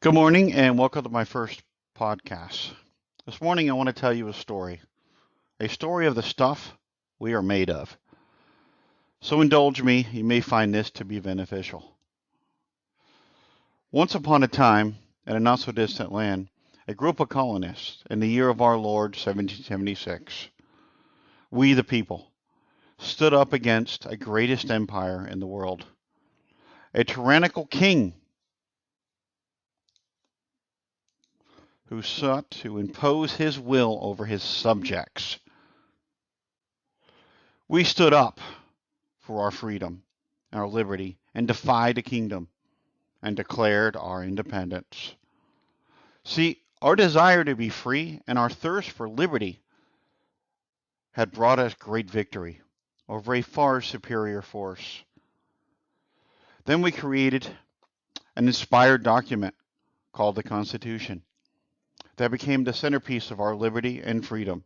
Good morning and welcome to my first podcast. This morning I want to tell you a story of the stuff we are made of. So indulge me, you may find this to be beneficial. Once upon a time, in a not so distant land, a group of colonists, in the year of our Lord 1776, we the people, stood up against a greatest empire in the world, a tyrannical king who sought to impose his will over his subjects. We stood up for our freedom, our liberty, and defied the kingdom and declared our independence. See, our desire to be free and our thirst for liberty had brought us great victory over a far superior force. Then we created an inspired document called the Constitution that became the centerpiece of our liberty and freedom.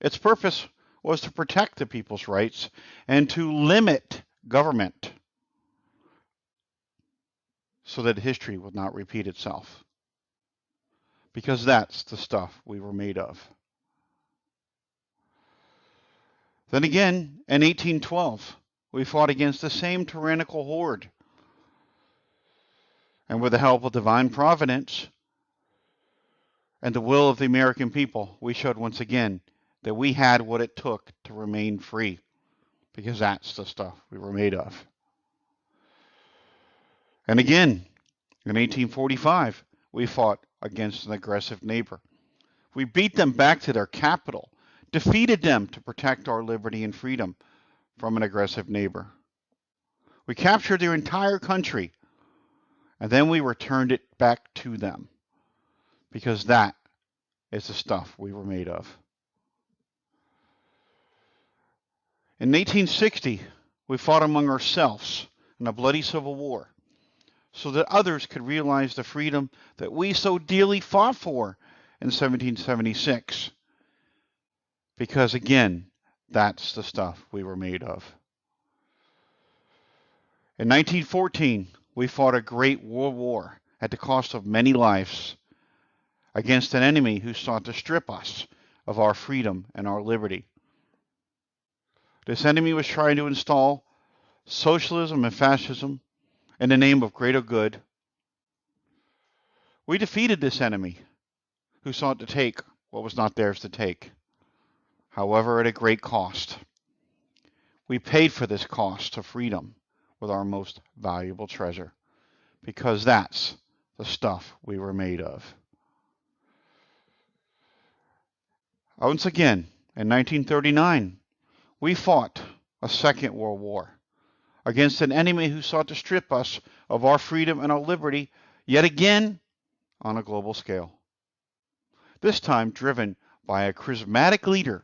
Its purpose was to protect the people's rights and to limit government so that history would not repeat itself. Because that's the stuff we were made of. Then again, in 1812, we fought against the same tyrannical horde. And with the help of divine providence and the will of the American people, we showed once again that we had what it took to remain free. Because that's the stuff we were made of. And again, in 1845, we fought against an aggressive neighbor. We beat them back to their capital, defeated them to protect our liberty and freedom from an aggressive neighbor. We captured their entire country, and then we returned it back to them, because that is the stuff we were made of. In 1860, we fought among ourselves in a bloody civil war, so that others could realize the freedom that we so dearly fought for in 1776. Because again, that's the stuff we were made of. In 1914, we fought a great world war at the cost of many lives against an enemy who sought to strip us of our freedom and our liberty. This enemy was trying to install socialism and fascism in the name of greater good. We defeated this enemy who sought to take what was not theirs to take, however, at a great cost. We paid for this cost of freedom with our most valuable treasure, because that's the stuff we were made of. Once again, in 1939, we fought a second world war against an enemy who sought to strip us of our freedom and our liberty, yet again on a global scale. This time driven by a charismatic leader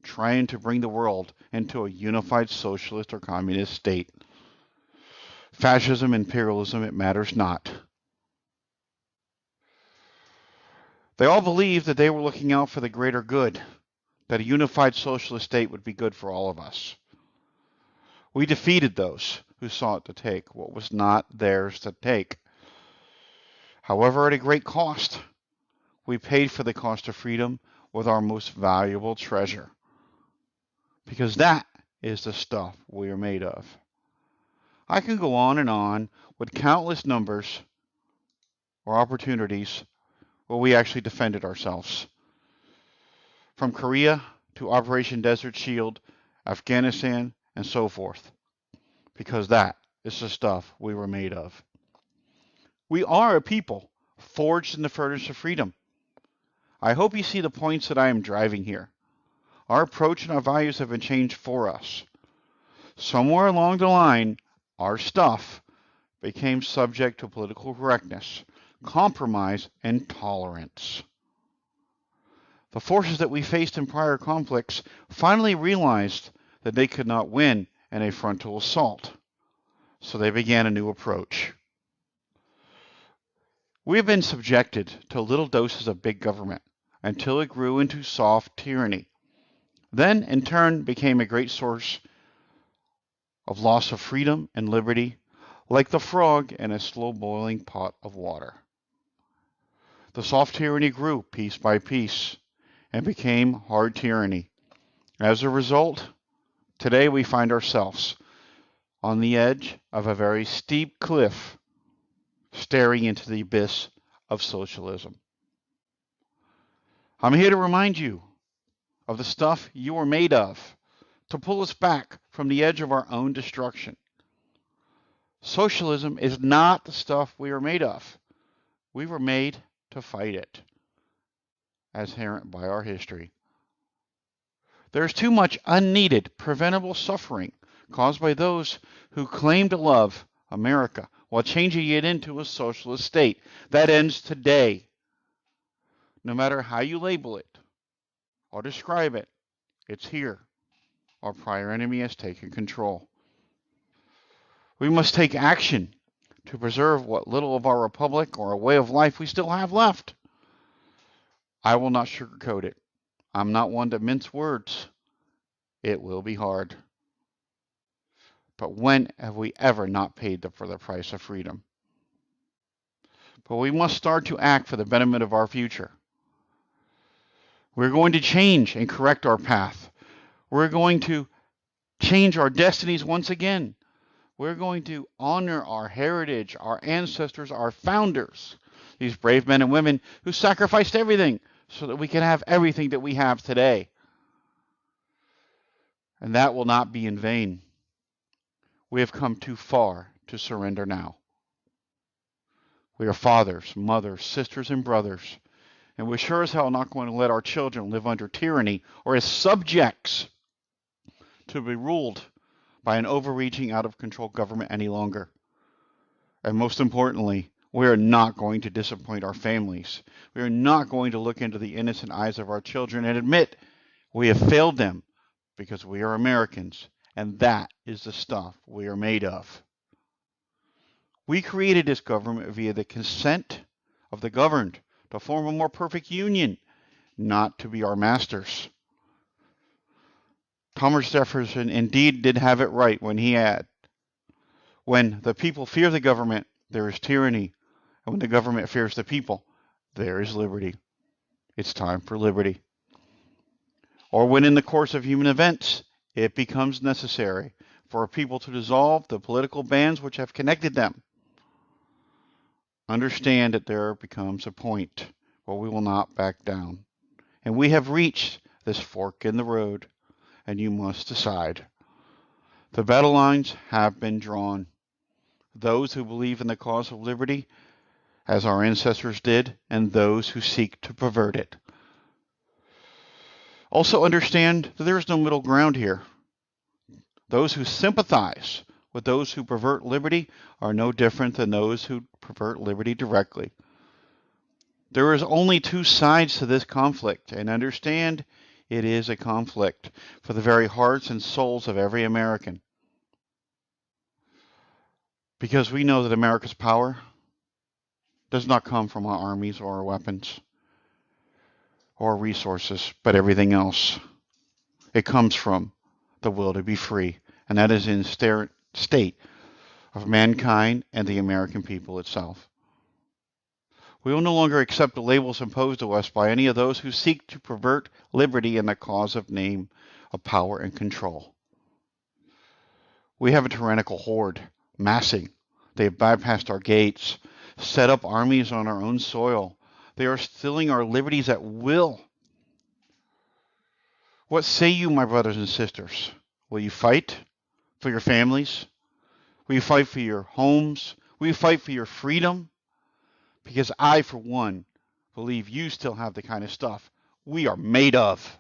trying to bring the world into a unified socialist or communist state. Fascism, imperialism, it matters not. They all believed that they were looking out for the greater good, that a unified socialist state would be good for all of us. We defeated those who sought to take what was not theirs to take. However, at a great cost, we paid for the cost of freedom with our most valuable treasure. Because that is the stuff we are made of. I can go on with countless numbers or opportunities where we actually defended ourselves. From Korea to Operation Desert Shield, Afghanistan, and so forth. Because that is the stuff we were made of. We are a people forged in the furnace of freedom. I hope you see the points that I am driving here. Our approach and our values have been changed for us. Somewhere along the line, our stuff became subject to political correctness, compromise, and tolerance. The forces that we faced in prior conflicts finally realized that they could not win in a frontal assault, so they began a new approach. We have been subjected to little doses of big government until it grew into soft tyranny. Then, in turn, became a great source of loss of freedom and liberty, like the frog in a slow-boiling pot of water. The soft tyranny grew piece by piece and became hard tyranny. As a result, today we find ourselves on the edge of a very steep cliff, staring into the abyss of socialism. I'm here to remind you of the stuff you are made of, to pull us back from the edge of our own destruction. Socialism is not the stuff we are made of. We were made to fight it, as inherent by our history. There's too much unneeded, preventable suffering caused by those who claim to love America while changing it into a socialist state. That ends today. No matter how you label it or describe it, it's here. Our prior enemy has taken control. We must take action to preserve what little of our republic or a way of life we still have left. I will not sugarcoat it. I'm not one to mince words. It will be hard. But when have we ever not paid for the price of freedom? But we must start to act for the betterment of our future. We're going to change and correct our path. We're going to change our destinies once again. We're going to honor our heritage, our ancestors, our founders, these brave men and women who sacrificed everything so that we can have everything that we have today. And that will not be in vain. We have come too far to surrender now. We are fathers, mothers, sisters, and brothers, and we're sure as hell not going to let our children live under tyranny or as subjects to be ruled by an overreaching, out-of-control government any longer. And most importantly, we are not going to disappoint our families. We are not going to look into the innocent eyes of our children and admit we have failed them because we are Americans, and that is the stuff we are made of. We created this government via the consent of the governed to form a more perfect union, not to be our masters. Thomas Jefferson indeed did have it right when he had, when the people fear the government, there is tyranny, and when the government fears the people, there is liberty. It's time for liberty. Or when in the course of human events, it becomes necessary for a people to dissolve the political bands which have connected them. Understand that there becomes a point where we will not back down. And we have reached this fork in the road, and you must decide. The battle lines have been drawn. Those who believe in the cause of liberty, as our ancestors did, and those who seek to pervert it. Also understand that there is no middle ground here. Those who sympathize with those who pervert liberty are no different than those who pervert liberty directly. There is only two sides to this conflict, and understand it is a conflict for the very hearts and souls of every American. Because we know that America's power does not come from our armies or our weapons or resources, but everything else. It comes from the will to be free, and that is in state of mankind and the American people itself. We will no longer accept the labels imposed to us by any of those who seek to pervert liberty in the cause of name of power and control. We have a tyrannical horde massing. They have bypassed our gates, set up armies on our own soil. They are stealing our liberties at will. What say you, my brothers and sisters? Will you fight for your families? Will you fight for your homes? Will you fight for your freedom? Because I, for one, believe you still have the kind of stuff we are made of.